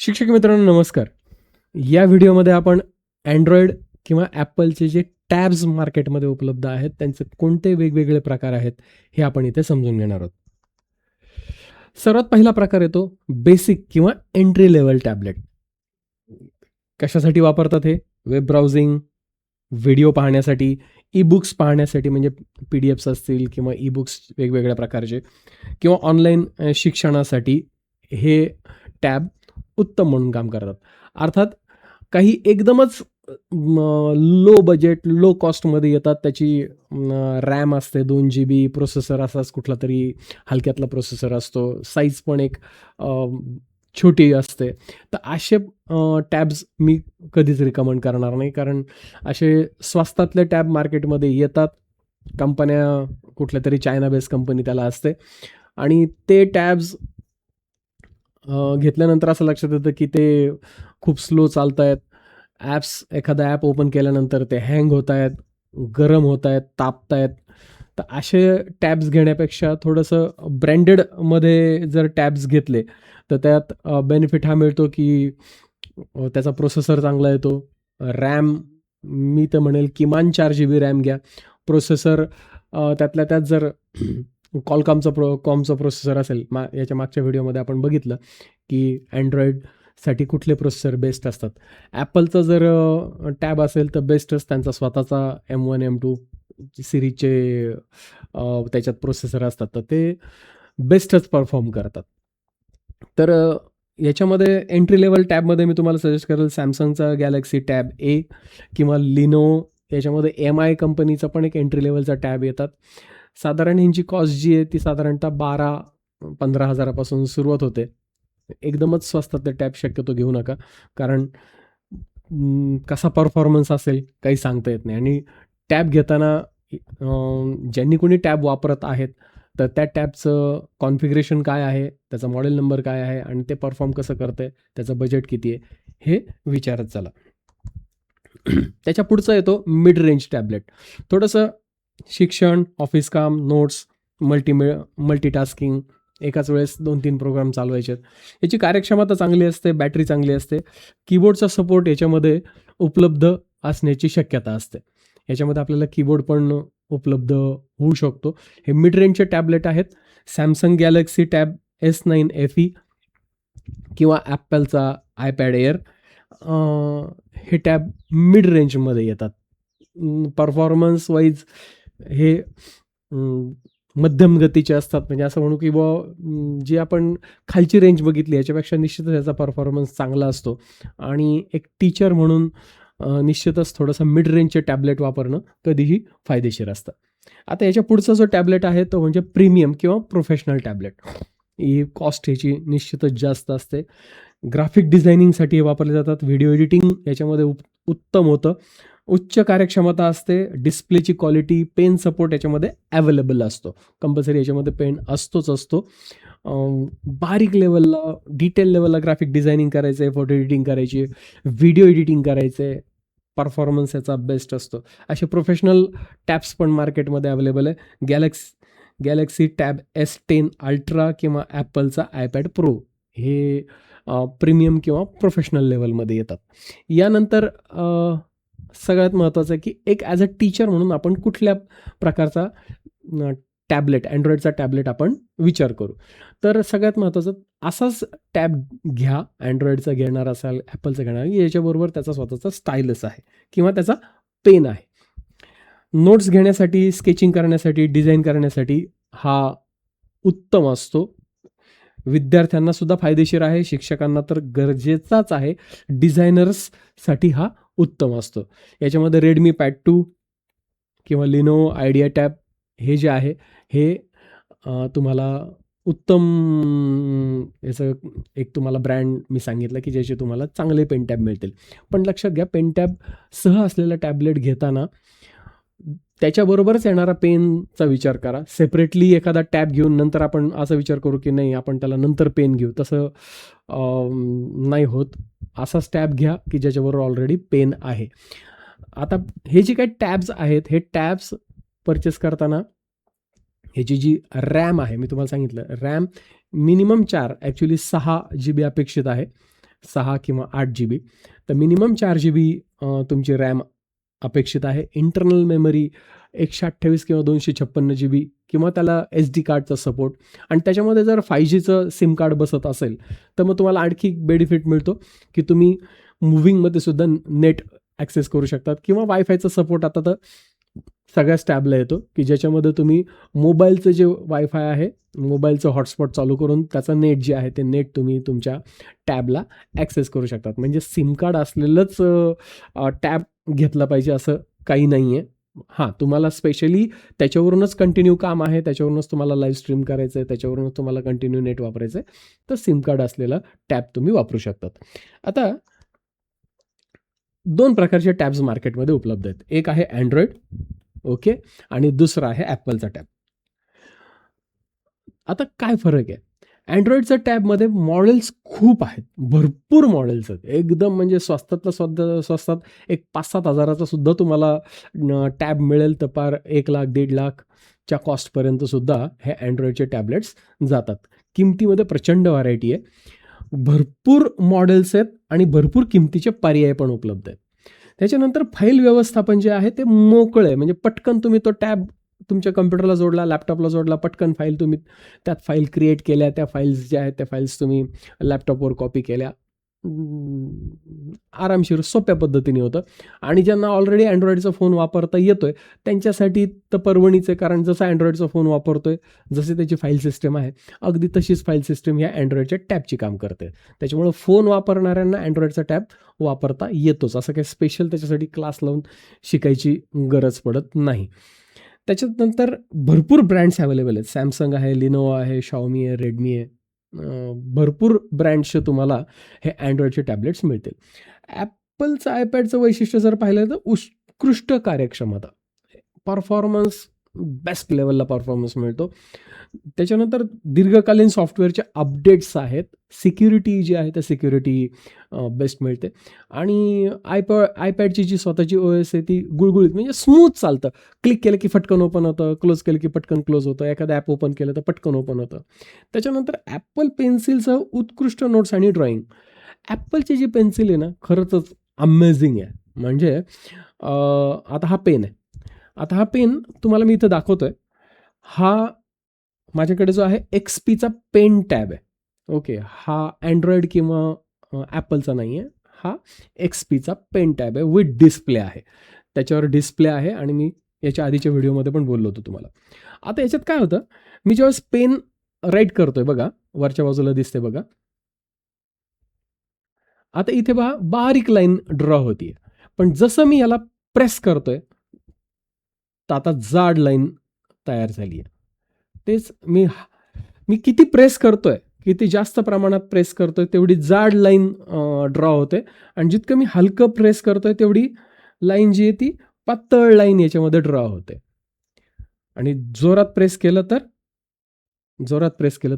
शिक्षक मित्रांनो नमस्कार. या व्हिडिओमध्ये आपण Android किंवा Appleचे जे टॅब्स मार्केटमध्ये उपलब्ध आहेत, त्यांचे कोणते वेगवेगळे प्रकार आहेत, हे आपण इथे समजून घेणार आहोत. सर्वात पहिला प्रकार येतो बेसिक किंवा एंट्री लेव्हल टॅबलेट. कशासाठी वापरतात हे? वेब ब्राउझिंग, व्हिडिओ पाहण्यासाठी, ई-बुक्स पाहण्यासाठी म्हणजे PDF असतील किंवा ई-बुक्स वेगवेगळ्या प्रकारचे किंवा ऑनलाईन शिक्षणासाठी हे टॅब उत्तम म्हणून काम करतात. अर्थात काही एकदमच लो बजेट, लो कॉस्टमध्ये येतात. त्याची रॅम असते 2 GB, प्रोसेसर असाच कुठला तरी हलक्यातला प्रोसेसर असतो. साईज पण एक छोटी असते. तर असे टॅब्स मी कधीच रिकमेंड करणार नाही, कारण असे स्वस्तातले टॅब मार्केटमध्ये येतात. कंपन्या कुठल्यातरी चायना बेस कंपनी त्याला असते आणि ते टॅब्स घेतल्यानंतर असं लक्षात येतं की ते खूप स्लो चालत आहेत. एखादा ॲप ओपन केल्यानंतर ते हँग होत आहेत, गरम होत आहेत, तापत आहेत. तर असे टॅब्स घेण्यापेक्षा थोडंसं ब्रँडेडमध्ये जर टॅब्स घेतले तर त्यात बेनिफिट हा मिळतो की त्याचा प्रोसेसर चांगला येतो. रॅम मी तर म्हणेल किमान 4 GB रॅम घ्या. प्रोसेसर त्यातल्या त्यात जर कॉमचं प्रोसेसर असेल, याच्या मागच्या व्हिडिओमध्ये आपण बघितलं की Androidसाठी कुठले प्रोसेसर बेस्ट असतात. ॲपलचं जर टॅब असेल तर बेस्टच त्यांचा स्वतःचा M1, M2 सिरीजचे त्याच्यात प्रोसेसर असतात, तर ते बेस्टच परफॉर्म करतात. तर याच्यामध्ये एंट्री लेव्हल टॅबमध्ये मी तुम्हाला सजेस्ट करेल सॅमसंगचा गॅलेक्सी टॅब ए किंवा Lenovo. याच्यामध्ये MI कंपनीचा पण एक एंट्री लेव्हलचा टॅब येतात. साधारण ह्यांची कॉस्ट जी आहे ती साधारणतः 12-15 हजारापासून सुरुवात होते. एकदमच स्वस्तातले टॅब शक्यतो घेऊ नका, कारण कसा परफॉर्मन्स असेल काही सांगता येत नाही. आणि टॅब घेताना ज्यांनी कोणी टॅब वापरत आहेत तर त्या टॅबचं कॉन्फिगरेशन काय आहे, त्याचा मॉडेल नंबर काय आहे आणि ते परफॉर्म कसं करतंय, त्याचं बजेट किती आहे, हे विचारत चला. त्याच्या पुढचा येतो मिड रेंज टॅबलेट. थोडंसं शिक्षण, ऑफिस काम, नोट्स, मल्टीटास्किंग, एकाच वेळेस 2-3 प्रोग्राम चालवायचे आहेत. याची कार्यक्षमता चांगली असते, बॅटरी चांगली असते. कीबोर्डचा सपोर्ट याच्यामध्ये उपलब्ध असण्याची शक्यता असते. याच्यामध्ये आपल्याला कीबोर्ड पण उपलब्ध होऊ शकतो. हे मिड रेंजचे टॅबलेट आहेत. Samsung Galaxy tab S9 FE किंवा ॲपलचा iPad Air, हे टॅब मिड रेंजमध्ये येतात. परफॉर्मन्स वाईज हे मध्यम गतीचे असतात. म्हणजे असं म्हणू की जी आपण खालची रेंज बघितली याच्यापेक्षा निश्चितच याचा परफॉर्मन्स चांगला असतो. आणि एक टीचर म्हणून निश्चितच थोडंसं मिड रेंजचे टॅबलेट वापरणं कधीही फायदेशीर असतं. आता याच्या पुढचा जो टॅबलेट आहे तो म्हणजे प्रीमियम किंवा प्रोफेशनल टॅबलेट. ही कॉस्ट ह्याची निश्चितच जास्त असते. ग्राफिक डिझायनिंगसाठी हे वापरले जातात. व्हिडिओ एडिटिंग याच्यामध्ये उत्तम होतं. उच्च कार्यक्षमता असते. डिस्प्लेची क्वालिटी, पेन सपोर्ट याच्यामध्ये अवेलेबल असतो. कंपल्सरी याच्यामध्ये पेन असतो. बारीक लेवलला, डिटेल लेवलला ग्राफिक डिझायनिंग करायचं आहे, फोटो एडिटिंग करायची आहे, व्हिडिओ एडिटिंग करायचं आहे, परफॉर्मन्स याचा बेस्ट असतो. असे प्रोफेशनल टॅब्स पण मार्केटमध्ये अवेलेबल आहे. गॅलेक्सी टॅब S10 अल्ट्रा किंवा ॲपलचा iPad Pro हे प्रीमियम किंवा प्रोफेशनल लेवलमध्ये येतात. यानंतर सगळ्यात महत्त्वाचं आहे की एक ॲज अ टीचर म्हणून आपण कुठल्या प्रकारचा टॅबलेट, Androidचा टॅबलेट आपण विचार करू. तर सगळ्यात महत्त्वाचं असाच टॅब घ्या, Androidचा घेणार असाल, ॲपलचा घेणार, याच्याबरोबर त्याचा स्वतःचा स्टायलस आहे किंवा त्याचा पेन आहे. नोट्स घेण्यासाठी, स्केचिंग करण्यासाठी, डिझाईन करण्यासाठी हा उत्तम असतो. विद्यार्थ्यांना सुद्धा फायदेशीर आहे, शिक्षकांना तर गरजेचाच आहे. डिझायनर्ससाठी हा उत्तम असतो. याच्यामध्ये Redmi Pad 2 किंवा Lenovo Idea टॅब हे जे आहे हे तुम्हाला उत्तम याचं एक तुम्हाला ब्रँड मी सांगितलं की ज्याचे तुम्हाला चांगले पेन टॅब मिळतील. पण लक्षात घ्या, पेन टॅब सह असलेला टॅबलेट घेताना त्याच्याबरोबरच येणारा पेनचा विचार करा. सेपरेटली एखादा टॅब घेऊन नंतर आपण असा विचार करू की नाही आपण त्याला नंतर पेन घेऊ, तसं नाही होत. असाच टॅब घ्या की ज्याच्याबरोबर ऑलरेडी पेन आहे. आता हे जे काही टॅब्स आहेत, हे टॅब्स परचेस करताना ह्याची जी रॅम आहे, मी तुम्हाला सांगितलं रॅम मिनिमम 4, ॲक्च्युली 6 GB अपेक्षित आहे. 6 किंवा 8 GB. तर मिनिमम 4 GB तुमची रॅम अपेक्षित आहे. इंटरनल मेमरी 128 किंवा 256 GB किंवा त्याला SD कार्डचा सपोर्ट. आणि त्याच्यामध्ये जर 5Gचं सिम कार्ड बसत असेल तर मग तुम्हाला आणखी बेनिफिट मिळतो की तुम्ही मूव्हिंगमध्ये सुद्धा नेट ॲक्सेस करू शकतात किंवा वायफायचा सपोर्ट आता तर सगळ्याच टॅबला येतो की ज्याच्यामध्ये तुम्ही मोबाईलचं जे वायफाय आहे, मोबाईलचं हॉटस्पॉट चालू करून त्याचं नेट जे आहे ते नेट तुम्ही तुमच्या टॅबला ॲक्सेस करू शकतात. म्हणजे सिम कार्ड असलेलंच टॅब घेतला पाहिजे असं काही नाही आहे. हां, तुम्हाला स्पेशली त्याच्यावरूनच कंटिन्यू काम आहे, त्याच्यावरूनच तुम्हाला लाईव्ह स्ट्रीम करायचं आहे, त्याच्यावरूनच तुम्हाला कंटिन्यू नेट वापरायचं आहे, तर सिम कार्ड असलेला टॅब तुम्ही वापरू शकतात. आता 2 प्रकारचे टॅब्स मार्केटमध्ये उपलब्ध आहेत. एक आहे Android, ओके, आणि दुसरा आहे ॲपलचा टॅब. आता काय फरक आहे? Androidच्या टॅबमध्ये मॉडेल्स खूप आहेत, भरपूर मॉडेल्स आहेत. एकदम म्हणजे स्वस्तातलं स्वस्तात एक 5-7 हजाराचा सुद्धा तुम्हाला टॅब मिळेल, तर पार 1 लाख, 1.5 लाखच्या कॉस्टपर्यंत सुद्धा हे Androidचे टॅबलेट्स जातात. किमतीमध्ये प्रचंड व्हरायटी आहे. भरपूर मॉडेल्स आहेत आणि भरपूर किमतीचे पर्याय पण उपलब्ध आहेत. त्याच्यानंतर फाईल व्यवस्थापन जे आहे ते मोकळं आहे. म्हणजे पटकन तुम्ही तो टॅब तुमच्या कम्प्युटरला जोडला, लॅपटॉपला जोडला, पटकन फाईल तुम्ही त्यात फाईल क्रिएट केल्या, त्या फाईल्स ज्या आहेत त्या फाईल्स तुम्ही लॅपटॉपवर कॉपी केल्या, आरामशीर सोप्या पद्धतीने होतं. आणि ज्यांना ऑलरेडी अँड्रॉइडचा फोन वापरता येतोय त्यांच्यासाठी तर परवणीचं, कारण जसा अँड्रॉइडचा फोन वापरतोय, जशी त्याची फाईल सिस्टम आहे अगदी तशीच फाईल सिस्टम ह्या अँड्रॉइडच्या टॅबची काम करते. त्याच्यामुळं फोन वापरणाऱ्यांना अँड्रॉइडचा टॅब वापरता येतोच, असं काही स्पेशल त्याच्यासाठी क्लास लावून शिकायची गरज पडत नाही. त्याच्यानंतर भरपूर ब्रँड्स अवेलेबल आहेत. सॅमसंग आहे, लिनोवो आहे, Xiaomi आहे, रेडमी आहे. भरपूर ब्रँड्सचे तुम्हाला हे अँड्रॉइडचे टॅबलेट्स मिळतील. ॲपलचं आयपॅडचं वैशिष्ट्य जर पाहिलं तर उत्कृष्ट कार्यक्षमता, परफॉर्मन्स बेस्ट लेवलला परफॉर्मन्स मिळतो. त्याच्यानंतर दीर्घकालीन सॉफ्टवेअरचे अपडेट्स आहेत, सिक्युरिटी जी आहे त्या सिक्युरिटी बेस्ट मिळते. आणि आयपॅडची जी स्वतःची OS आहे ती गुळगुळीत म्हणजे स्मूथ चालतं. क्लिक केलं की फटकन ओपन होतं, क्लोज केलं की पटकन क्लोज होतं, एखादं ॲप ओपन केलं तर पटकन ओपन होतं. त्याच्यानंतर ॲपल पेन्सिलसह उत्कृष्ट नोट्स आणि ड्रॉइंग. ॲपलची जी पेन्सिल आहे ना खरंच अमेझिंग आहे. म्हणजे आता हा पेन आहे, आता हा पेन तुम्हाला मी इथं दाखवतोय. हा माझ्याकडे जो आहे XPचा पेन टॅब आहे, ओके. हा अँड्रॉइड किंवा ॲपलचा नाही आहे, हा XPचा पेन टॅब आहे विथ डिस्प्ले आहे. त्याच्यावर डिस्प्ले आहे आणि मी याच्या आधीच्या व्हिडिओमध्ये पण बोललो होतो तुम्हाला. आता याच्यात काय होतं, मी ज्यावेळेस पेन राईट करतोय बघा, वरच्या बाजूला दिसते बघा, आता इथे बघा बारीक लाईन ड्रॉ होतीये. पण जसं मी याला प्रेस करतोय तर आता जाड लाईन तयार झाली आहे. तेच मी किती प्रेस करतोय, किती जास्त प्रमाणात प्रेस करतोय तेवढी जाड लाईन ड्रॉ होते. आणि जितकं मी हलकं प्रेस करतोय तेवढी लाईन जी आहे ती पातळ लाईन याच्यामध्ये ड्रॉ होते. आणि जोरात प्रेस केलं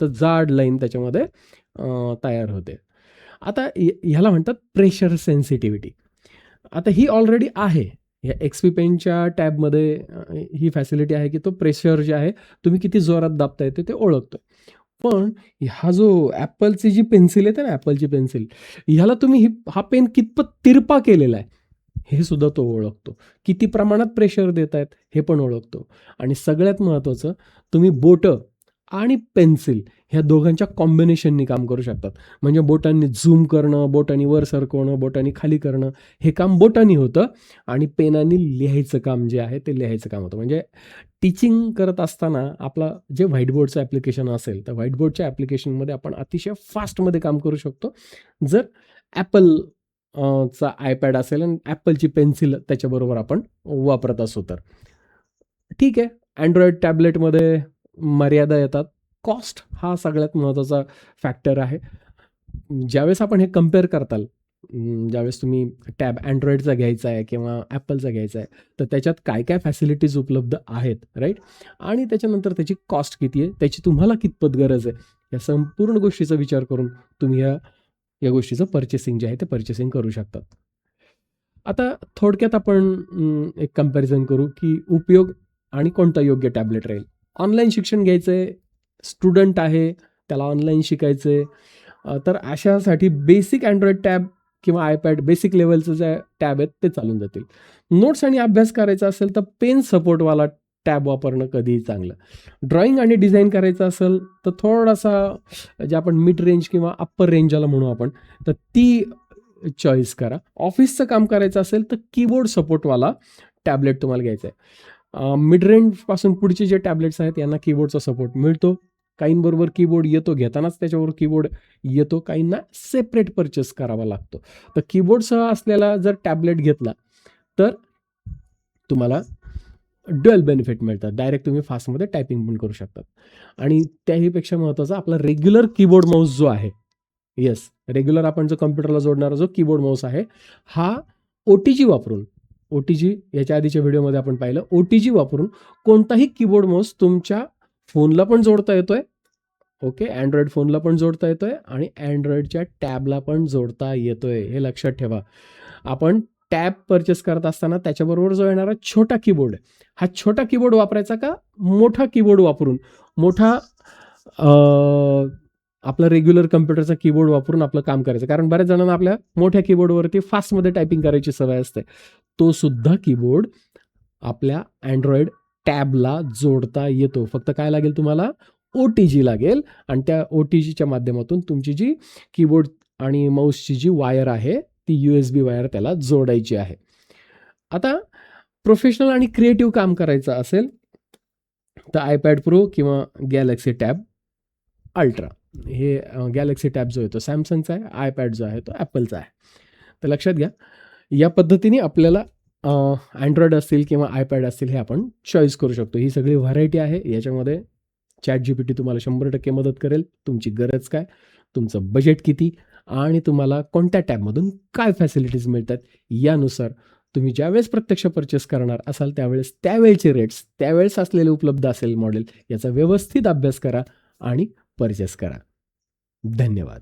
तर जाड लाईन त्याच्यामध्ये तयार होते. आता ह्याला म्हणतात प्रेशर सेन्सिटिव्हिटी. आता ही ऑलरेडी आहे या XP पेनच्या टॅबमध्ये, ही फॅसिलिटी आहे की तो प्रेशर जे आहे तुम्ही किती जोरात दाबता येते ते ओळखतो. पण हा जो ॲपलची जी पेन्सिल येते ना, ॲपलची पेन्सिल, ह्याला तुम्ही हा पेन कितपत तिरपा केलेला आहे हे सुद्धा तो ओळखतो. किती प्रमाणात प्रेशर देत आहेत हे पण ओळखतो. आणि सगळ्यात महत्त्वाचं, तुम्ही बोटं आणि पेन्सिल ह्या दोघांच्या कॉम्बिनेशननी काम करू शकतात. म्हणजे बोटांनी झूम करणं, बोटांनी वर सरकवणं, बोटांनी खाली करणं हे काम बोटांनी होतं. आणि पेनाने लिहायचं काम जे आहे ते लिहायचं काम होतं. म्हणजे टीचिंग करत असताना आपला जे व्हाईटबोर्डचं ॲप्लिकेशन असेल तर व्हाईटबोर्डच्या ॲप्लिकेशनमध्ये आपण अतिशय फास्टमध्ये काम करू शकतो जर ॲपल चा आयपॅड असेल आणि ॲपलची पेन्सिल त्याच्याबरोबर आपण वापरत असू तर. ठीक आहे, अँड्रॉइड टॅबलेटमध्ये मर्यादा येतात. कॉस्ट हा सगळ्यात महत्त्वाचा फॅक्टर आहे. ज्यावेळेस आपण हे कम्पेअर करताल, ज्यावेळेस तुम्ही टॅब अँड्रॉइडचा घ्यायचा आहे किंवा ॲपलचा घ्यायचा आहे तर त्याच्यात काय काय फॅसिलिटीज उपलब्ध आहेत, राईट, आणि त्याच्यानंतर त्याची कॉस्ट किती आहे, त्याची तुम्हाला कितपत गरज आहे, या संपूर्ण गोष्टीचा विचार करून तुम्ही या गोष्टीचं पर्चेसिंग जे आहे ते पर्चेसिंग करू शकतात. आता थोडक्यात आपण एक कंपॅरिझन करू की उपयोग आणि कोणता योग्य टॅबलेट राहील. ऑनलाईन शिक्षण घ्यायचं आहे, स्टुडंट आहे, त्याला ऑनलाईन शिकायचं आहे, तर अशासाठी बेसिक अँड्रॉइड टॅब किंवा आयपॅड बेसिक लेवलचं जे टॅब आहेत ते चालून जातील. नोट्स आणि अभ्यास करायचा असेल तर पेन सपोर्टवाला टॅब वापरणं कधीही चांगलं. ड्रॉइंग आणि डिझाईन करायचं असेल तर थोडासा जे आपण मिड रेंज किंवा अप्पर रेंज ज्याला म्हणू आपण, तर ती चॉईस करा. ऑफिसचं काम करायचं असेल तर कीबोर्ड सपोर्टवाला टॅबलेट तुम्हाला घ्यायचा आहे. मिड रेंजपासून पुढचे जे टॅबलेट्स आहेत यांना कीबोर्डचा सपोर्ट मिळतो. काहींबरोबर कीबोर्ड येतो, घेतानाच त्याच्यावर कीबोर्ड येतो, काहींना सेपरेट परचेस करावा लागतो. तर कीबोर्डसह असलेला जर टॅबलेट घेतला तर तुम्हाला ड्युअल बेनिफिट मिळतात. डायरेक्ट तुम्ही फास्टमध्ये टायपिंग पण करू शकतात. आणि त्याहीपेक्षा महत्त्वाचा आपला रेग्युलर कीबोर्ड माऊस जो आहे, येस, रेग्युलर आपण जो कम्प्युटरला जोडणारा जो कीबोर्ड माऊस आहे, हा OTG वापरून, OTG याच्या आधीच्या व्हिडिओमध्ये आपण पाहिलं, OTG वापरून कोणताही कीबोर्ड माऊस तुमच्या फोनला पण जोडता येतोय. ओके, अँड्रॉइड फोनला पण जोडता येतोय आणि अँड्रॉइडच्या टॅबला पण जोडता येतोय. हे लक्षात ठेवा. आपण टॅब परचेस करत असताना त्याच्याबरोबर जो येणारा छोटा कीबोर्ड आहे, हा छोटा कीबोर्ड वापरायचा का मोठा कीबोर्ड वापरून, मोठा आपला रेग्युलर कम्प्युटरचा कीबोर्ड वापरून आपलं काम करायचं. कारण बऱ्याच जणांना आपल्या मोठ्या कीबोर्डवरती फास्टमध्ये टायपिंग करायची सवय असते. तो सुद्धा कीबोर्ड आपल्या अँड्रॉइड टॅबला जोडता येतो. फक्त काय लागेल तुम्हाला, OTG लागेल आणि त्या OTGच्या माध्यमातून तुमची जी कीबोर्ड आणि माऊसची जी वायर आहे ती USB वायर त्याला जोडायची आहे. आता प्रोफेशनल आणि क्रिएटिव्ह काम करायचं असेल तर आयपॅड प्रो किंवा गॅलेक्सी टॅब अल्ट्रा, हे गॅलेक्सी टॅब जो आहे तो सॅमसंगचा आहे, आयपॅड जो आहे तो ॲपलचा आहे. तर लक्षात घ्या, या पद्धतीने आपल्याला अँड्रॉइड असतील किंवा आयपॅड असतील हे आपण चॉईस करू शकतो. ही सगळी व्हरायटी आहे. याच्यामध्ये ChatGPT तुम्हाला 100% मदत करेल. तुमची गरज काय, तुमचं बजेट किती आणि तुम्हाला कोणत्या टॅबमधून काय फॅसिलिटीज मिळतात, यानुसार तुम्ही ज्यावेळेस प्रत्यक्ष परचेस करणार असाल त्यावेळेस त्यावेळचे रेट्स, त्यावेळेस असलेले उपलब्ध असेल मॉडेल, याचा व्यवस्थित अभ्यास करा आणि परचेस करा. धन्यवाद.